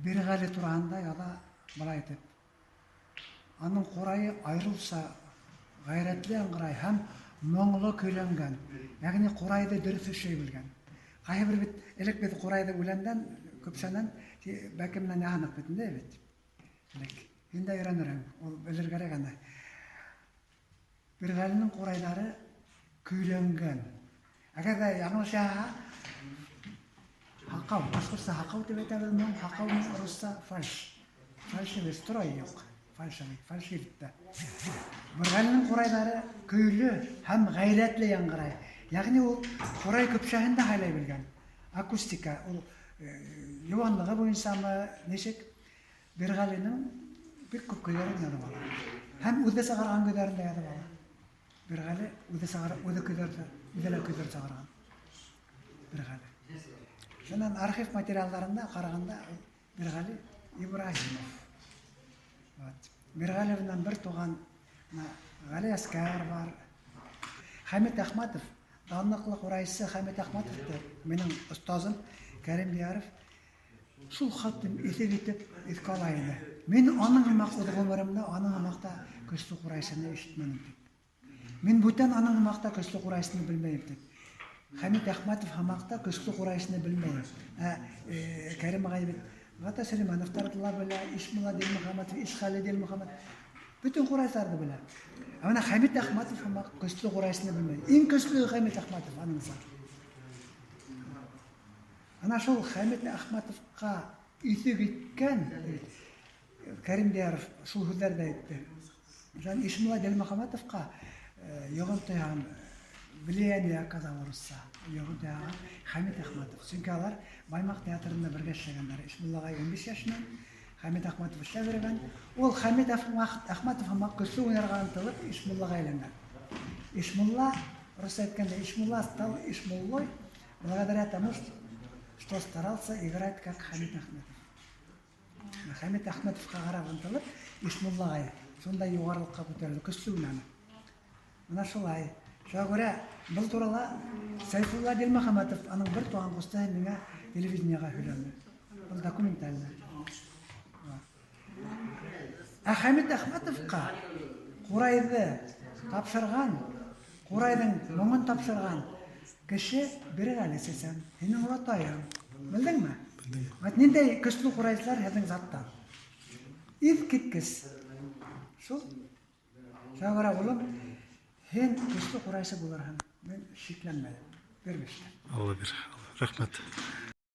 Биргали турганда ала былай айтып. Аның курайы айрылса гайратлы аңгырай һәм моңлы көйләнгән. Ягъни курайды дөрес эшләй белгән. Кайбер бит элек бит курайды үләндән күпсәнән бәкемнән янып битендә бит. Элек инде өйрәнерәң, ул белергәрәк аны. Биргалинең курайлары көйләнгән. Әгәр дә яңгыша хакау, башкортса хакау дип әйтәбез, мен хакау русса фальш. Фальшивый строй юк. Фальшивитта. Биргалинең курайлары көйле һәм гайрәтле яңгырай. Ягъни ул курай көпшәһендә хәйләй белгән. Акустика, ул юанлыгы буенчамы ничек Биргалинең бик күп көйләрен язып ала. Һәм үзе сыгарган көйләрен язып ала. Биргали үзе сыгарып, үзе көйләр сыгарган. Биргали. Шуннан архив материалларында караганда Биргали Ибраһимов. Вот. Биргалиевнан бер туган Гали Аскар бар. Хамит Ахматов, данлыклы курайчы Хамит Ахматов минең остазым Кәрим Бияров шул хатын исеп итеп искала иде. Мин аның хымак гомеремдә аның хымакта көчле курайчыны ишетмәдем дип. Мин бүтән аның хымакта көчле курайчыны белмәйм дип. Хамит Ахматов хымакта көчле курайчыны белмәйм. Кәрим агай бит Гата Сөләйманов тартыла белә, Ишмулла дил Мөхәммәтов, Ишхали дил Мөхәммәт. Бүтән курайчыларны белә. Ана Хамит Ахматов хымак көчле курайчыны белмәй. Иң көчле Хамит Ахматов аның зат. Ана шул Хамит Ахматовка исе киткән Кәрим Бияров шул һүзләрдә әйтте. Жан Ишмулла дил Мөхәммәтовка йогынтыган влияние оказал русса. Йогынтыган Хамит Ахматов. Чөнки алар Баймак театрында бергә эшләгәннәр. Ишмуллага 15 яшьнән, Хамит Ахматов эшләгән. Ул Хамит Ахматов хымак көчле уйнарга ынтылып Ишмуллага әйләнгән. Ишмулла рус әйткәндә Ишмулла стал Ишмуллой благодаря тому, что старался играть как Хамит Ахматов. Хамит Ахматовка карап ынтылып Ишмуллага шундай югарылыкка күтәрелде, көчле уйнады. Менә шулай. Шуңа күрә бу турыла Сайфулла дил Мөхәммәтов аның бер туган кусты миңа телевидениега һөйләде. Бу документальный. Хамит Ахматовка курайды тапшырган, курайдың моңын тапшырган кеше Биргали сесән. Һинең атаң. Белдеңме? Белдем. Ват ниндәй көчле курайчылар һәдәң заттан. Ил киткес. Шул. Шуңа күрә улым Һин көчле курайчы булырһың. Мен шикләнмәдем. Бермеште. Алла бир. Рәхмәт.